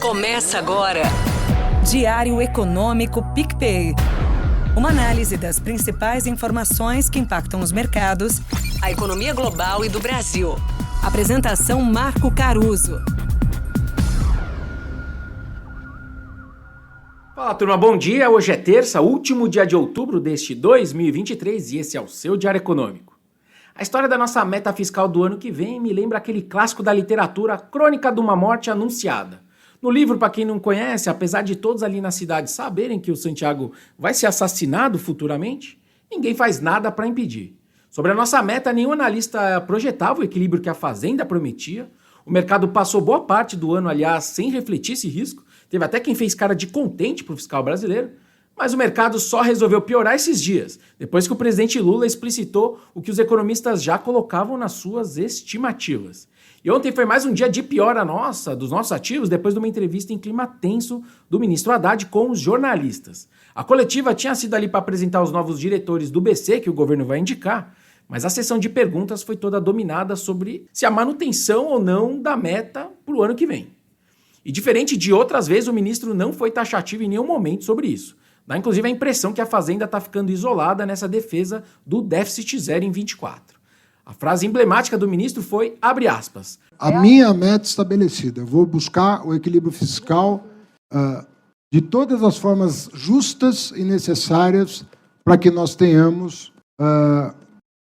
Começa agora. Diário Econômico PicPay. Uma análise das principais informações que impactam os mercados, A economia global e do Brasil. Apresentação Marco Caruso. Fala, turma, bom dia. Hoje é terça, último dia de outubro deste 2023 e esse é o seu Diário Econômico. A história da nossa meta fiscal do ano que vem me lembra aquele clássico da literatura, Crônica de uma Morte Anunciada. No livro, para quem não conhece, apesar de todos ali na cidade saberem que o Santiago vai ser assassinado futuramente, ninguém faz nada para impedir. Sobre a nossa meta, nenhum analista projetava o equilíbrio que a Fazenda prometia. O mercado passou boa parte do ano, aliás, sem refletir esse risco. Teve até quem fez cara de contente para o fiscal brasileiro. Mas o mercado só resolveu piorar esses dias, depois que o presidente Lula explicitou o que os economistas já colocavam nas suas estimativas. E ontem foi mais um dia de piora dos nossos ativos, depois de uma entrevista em clima tenso do ministro Haddad com os jornalistas. A coletiva tinha sido ali para apresentar os novos diretores do BC, que o governo vai indicar, mas a sessão de perguntas foi toda dominada sobre se a manutenção ou não da meta para o ano que vem. E diferente de outras vezes, o ministro não foi taxativo em nenhum momento sobre isso. Dá inclusive a impressão que a Fazenda está ficando isolada nessa defesa do déficit zero em 24. A frase emblemática do ministro foi, abre aspas, a minha meta estabelecida, eu vou buscar o equilíbrio fiscal de todas as formas justas e necessárias para que nós tenhamos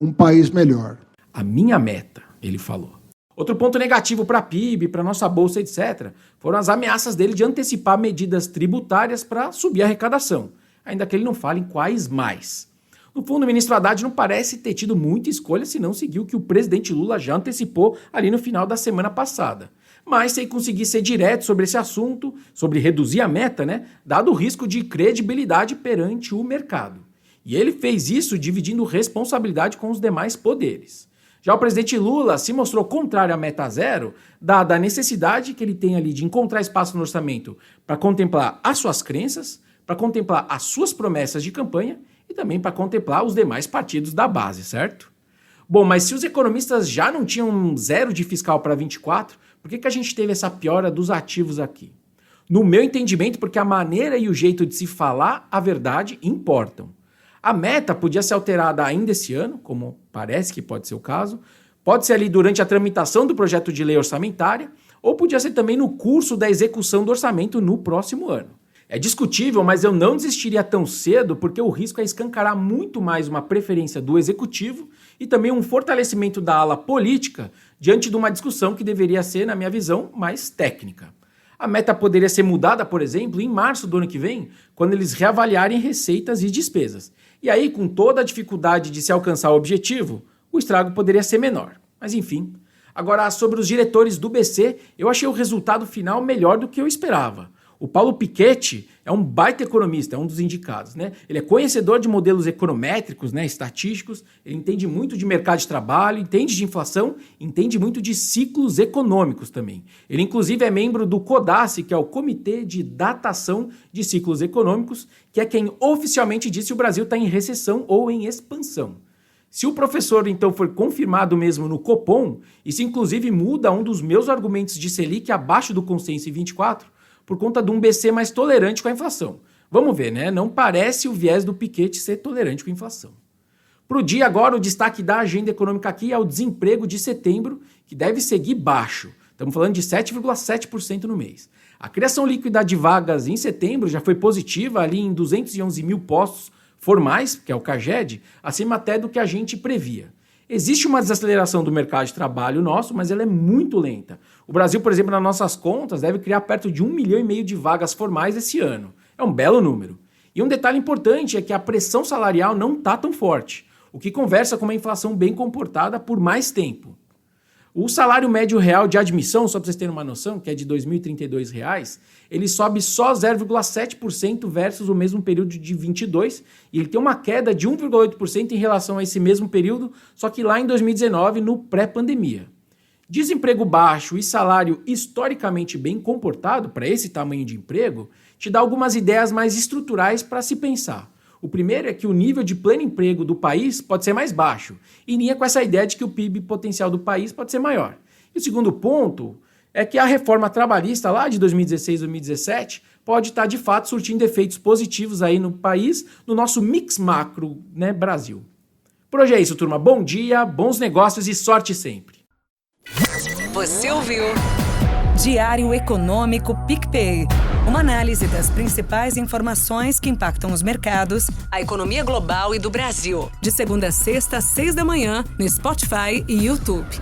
um país melhor. A minha meta, ele falou. Outro ponto negativo para a PIB, para a nossa bolsa, etc., foram as ameaças dele de antecipar medidas tributárias para subir a arrecadação, ainda que ele não fale em quais mais. No fundo, o ministro Haddad não parece ter tido muita escolha se não seguir o que o presidente Lula já antecipou ali no final da semana passada. Mas sem conseguir ser direto sobre esse assunto, sobre reduzir a meta, dado o risco de credibilidade perante o mercado. E ele fez isso dividindo responsabilidade com os demais poderes. Já o presidente Lula se mostrou contrário à meta zero, dada a necessidade que ele tem ali de encontrar espaço no orçamento para contemplar as suas crenças, para contemplar as suas promessas de campanha e também para contemplar os demais partidos da base, certo? Bom, mas se os economistas já não tinham zero de fiscal para 24, por que a gente teve essa piora dos ativos aqui? No meu entendimento, porque a maneira e o jeito de se falar a verdade importam. A meta podia ser alterada ainda esse ano, como parece que pode ser o caso, pode ser ali durante a tramitação do projeto de lei orçamentária, ou podia ser também no curso da execução do orçamento no próximo ano. É discutível, mas eu não desistiria tão cedo, porque o risco é escancarar muito mais uma preferência do executivo e também um fortalecimento da ala política diante de uma discussão que deveria ser, na minha visão, mais técnica. A meta poderia ser mudada, por exemplo, em março do ano que vem, quando eles reavaliarem receitas e despesas. E aí, com toda a dificuldade de se alcançar o objetivo, o estrago poderia ser menor. Mas enfim. Agora, sobre os diretores do BC, eu achei o resultado final melhor do que eu esperava. O Paulo Piketty é um baita economista, é um dos indicados, Ele é conhecedor de modelos econométricos, estatísticos, ele entende muito de mercado de trabalho, entende de inflação, entende muito de ciclos econômicos também. Ele, inclusive, é membro do CODACE, que é o Comitê de Datação de Ciclos Econômicos, que é quem oficialmente diz se o Brasil está em recessão ou em expansão. Se o professor, então, for confirmado mesmo no Copom, isso inclusive muda um dos meus argumentos de Selic abaixo do consenso em 24, por conta de um BC mais tolerante com a inflação. Vamos ver, Não parece o viés do Piketty ser tolerante com a inflação. Para o dia agora, o destaque da agenda econômica aqui é o desemprego de setembro, que deve seguir baixo. Estamos falando de 7,7% no mês. A criação líquida de vagas em setembro já foi positiva, ali em 211 mil postos formais, que é o CAGED, acima até do que a gente previa. Existe uma desaceleração do mercado de trabalho nosso, mas ela é muito lenta. O Brasil, por exemplo, nas nossas contas, deve criar perto de 1,5 milhão de vagas formais esse ano. É um belo número. E um detalhe importante é que a pressão salarial não está tão forte, o que conversa com uma inflação bem comportada por mais tempo. O salário médio real de admissão, só para vocês terem uma noção, que é de R$ 2.032, ele sobe só 0,7% versus o mesmo período de 22, e ele tem uma queda de 1,8% em relação a esse mesmo período, só que lá em 2019, no pré-pandemia. Desemprego baixo e salário historicamente bem comportado para esse tamanho de emprego te dá algumas ideias mais estruturais para se pensar. O primeiro é que o nível de pleno emprego do país pode ser mais baixo, em linha com essa ideia de que o PIB potencial do país pode ser maior. E o segundo ponto é que a reforma trabalhista lá de 2016, 2017 pode estar de fato surtindo efeitos positivos aí no país, no nosso mix macro, né, Brasil. Por hoje é isso, turma. Bom dia, bons negócios e sorte sempre. Você ouviu? Diário Econômico PicPay. Uma análise das principais informações que impactam os mercados, A economia global e do Brasil. de segunda a sexta, às 6 da manhã, no Spotify e YouTube.